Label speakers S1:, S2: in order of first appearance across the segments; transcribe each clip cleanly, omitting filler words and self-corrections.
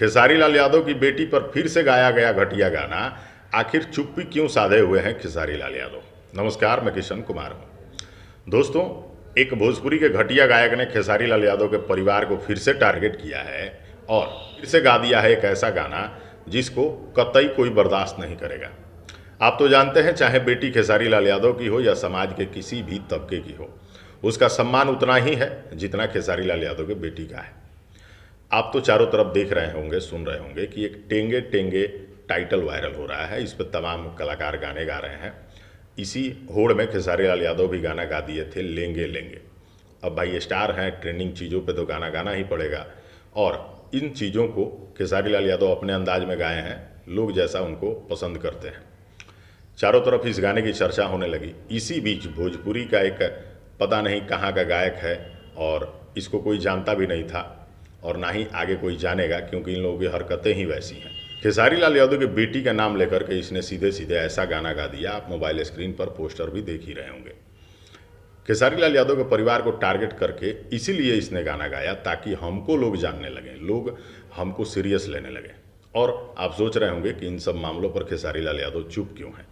S1: खेसारी लाल यादव की बेटी पर फिर से गाया गया घटिया गाना, आखिर चुप्पी क्यों साधे हुए हैं खेसारी लाल यादव। नमस्कार, मैं किशन कुमार हूं। दोस्तों, एक भोजपुरी के घटिया गायक ने खेसारी लाल यादव के परिवार को फिर से टारगेट किया है और फिर से गा दिया है एक ऐसा गाना जिसको कतई कोई बर्दाश्त नहीं करेगा। आप तो जानते हैं, चाहे बेटी खेसारी लाल यादव की हो या समाज के किसी भी तबके की हो, उसका सम्मान उतना ही है जितना खेसारी लाल यादव के बेटी का है। आप तो चारों तरफ देख रहे होंगे, सुन रहे होंगे कि एक टेंगे टेंगे टाइटल वायरल हो रहा है। इस पर तमाम कलाकार गाने गा रहे हैं। इसी होड़ में खेसारी लाल यादव भी गाना गा दिए थे, लेंगे लेंगे। अब भाई स्टार हैं, ट्रेंडिंग चीज़ों पे तो गाना गाना ही पड़ेगा और इन चीज़ों को खेसारी लाल यादव अपने अंदाज में गाए हैं, लोग जैसा उनको पसंद करते हैं। चारों तरफ इस गाने की चर्चा होने लगी। इसी बीच भोजपुरी का एक पता नहीं कहाँ का गायक है और इसको कोई जानता भी नहीं था और ना ही आगे कोई जानेगा, क्योंकि इन लोगों की हरकतें ही वैसी हैं। खेसारी लाल यादव की बेटी का नाम लेकर के इसने सीधे सीधे ऐसा गाना गा दिया। आप मोबाइल स्क्रीन पर पोस्टर भी देख ही रहे होंगे। खेसारी लाल यादव के परिवार को टारगेट करके इसीलिए इसने गाना गाया ताकि हमको लोग जानने लगें, लोग हमको सीरियस लेने लगें। और आप सोच रहे होंगे कि इन सब मामलों पर खेसारी लाल यादव चुप क्यों हैं।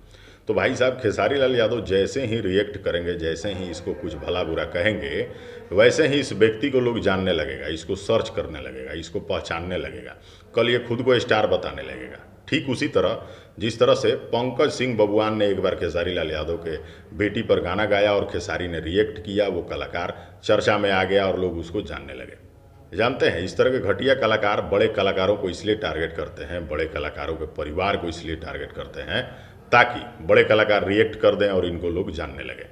S1: तो भाई साहब, खेसारी लाल यादव जैसे ही रिएक्ट करेंगे, जैसे ही इसको कुछ भला बुरा कहेंगे, वैसे ही इस व्यक्ति को लोग जानने लगेगा, इसको सर्च करने लगेगा, इसको पहचानने लगेगा। कल ये खुद को स्टार बताने लगेगा। ठीक उसी तरह जिस तरह से पंकज सिंह बबुआन ने एक बार खेसारी लाल यादव के बेटी पर गाना गाया और खेसारी ने रिएक्ट किया, वो कलाकार चर्चा में आ गया और लोग उसको जानने लगे। जानते हैं, इस तरह के घटिया कलाकार बड़े कलाकारों को इसलिए टारगेट करते हैं, बड़े कलाकारों के परिवार को इसलिए टारगेट करते हैं ताकि बड़े कलाकार रिएक्ट कर दें और इनको लोग जानने लगे।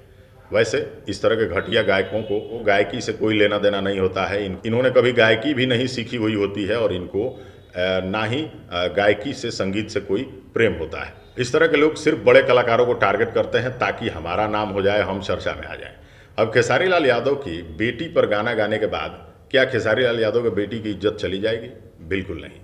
S1: वैसे इस तरह के घटिया गायकों को गायकी से कोई लेना देना नहीं होता है। इन्होंने कभी गायकी भी नहीं सीखी हुई होती है और इनको ना ही गायकी से, संगीत से कोई प्रेम होता है। इस तरह के लोग सिर्फ बड़े कलाकारों को टारगेट करते हैं ताकि हमारा नाम हो जाए, हम चर्चा में आ जाएं। अब खेसारी लाल यादव की बेटी पर गाना गाने के बाद क्या खेसारी लाल यादव के बेटी की इज्जत चली जाएगी? बिल्कुल नहीं।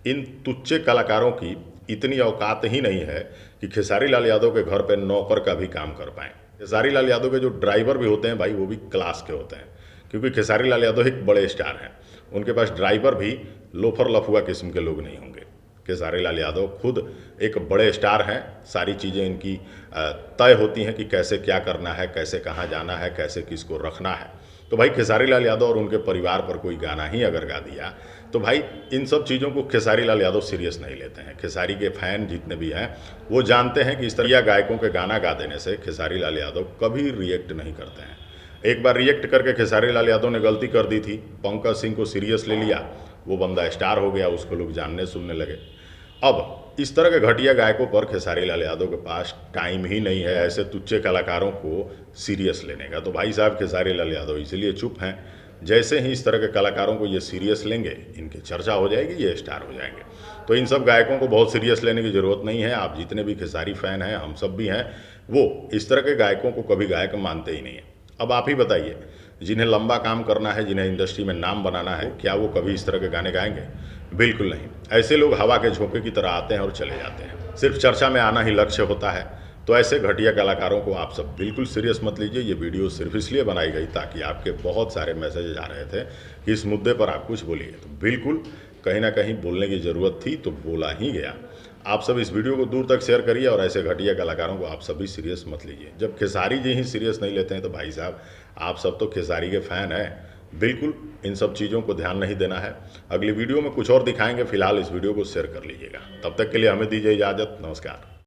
S1: इन तुच्चे कलाकारों की इतनी औकात ही नहीं है कि खेसारी लाल यादव के घर पे नौकर का भी काम कर पाएँ। खेसारी लाल यादव के जो ड्राइवर भी होते हैं भाई, वो भी क्लास के होते हैं, क्योंकि खेसारी लाल यादव एक बड़े स्टार हैं। उनके पास ड्राइवर भी लोफर लफुआ किस्म के लोग नहीं होंगे। खेसारी लाल यादव खुद एक बड़े स्टार हैं। सारी चीज़ें इनकी तय होती हैं कि कैसे क्या करना है, कैसे कहाँ जाना है, कैसे किसको रखना है। तो भाई खेसारी लाल यादव और उनके परिवार पर कोई गाना ही अगर गा दिया तो भाई इन सब चीज़ों को खेसारी लाल यादव सीरियस नहीं लेते हैं। खेसारी के फैन जितने भी हैं वो जानते हैं कि इस तरह गायकों के गाना गा देने से खेसारी लाल यादव कभी रिएक्ट नहीं करते हैं। एक बार रिएक्ट करके खेसारी लाल यादव ने गलती कर दी थी, पंकज सिंह को सीरियस ले लिया, वो बंदा स्टार हो गया, उसको लोग जानने सुनने लगे। अब इस तरह के घटिया गायकों पर खेसारी लाल यादव के पास टाइम ही नहीं है ऐसे तुच्चे कलाकारों को सीरियस लेने का। तो भाई साहब, खेसारी लाल यादव इसलिए चुप हैं। जैसे ही इस तरह के कलाकारों को ये सीरियस लेंगे, इनकी चर्चा हो जाएगी, ये स्टार हो जाएंगे। तो इन सब गायकों को बहुत सीरियस लेने की ज़रूरत नहीं है। आप जितने भी खेसारी फैन हैं, हम सब भी हैं, वो इस तरह के गायकों को कभी गायक मानते ही नहीं हैं। अब आप ही बताइए, जिन्हें लंबा काम करना है, जिन्हें इंडस्ट्री में नाम बनाना है, क्या वो कभी इस तरह के गाने गाएंगे? बिल्कुल नहीं। ऐसे लोग हवा के झोंके की तरह आते हैं और चले जाते हैं। सिर्फ चर्चा में आना ही लक्ष्य होता है। तो ऐसे घटिया कलाकारों को आप सब बिल्कुल सीरियस मत लीजिए। ये वीडियो सिर्फ इसलिए बनाई गई ताकि आपके बहुत सारे मैसेजेज आ रहे थे कि इस मुद्दे पर आप कुछ बोलिए। तो बिल्कुल कहीं ना कहीं बोलने की ज़रूरत थी तो बोला ही गया। आप सब इस वीडियो को दूर तक शेयर करिए और ऐसे घटिया कलाकारों को आप सभी सीरियस मत लीजिए। जब खेसारी जी ही सीरियस नहीं लेते हैं तो भाई साहब, आप सब तो खेसारी के फ़ैन हैं। बिल्कुल इन सब चीज़ों को ध्यान नहीं देना है। अगली वीडियो में कुछ और दिखाएंगे। फिलहाल इस वीडियो को शेयर कर लीजिएगा। तब तक के लिए हमें दीजिए इजाज़त। नमस्कार।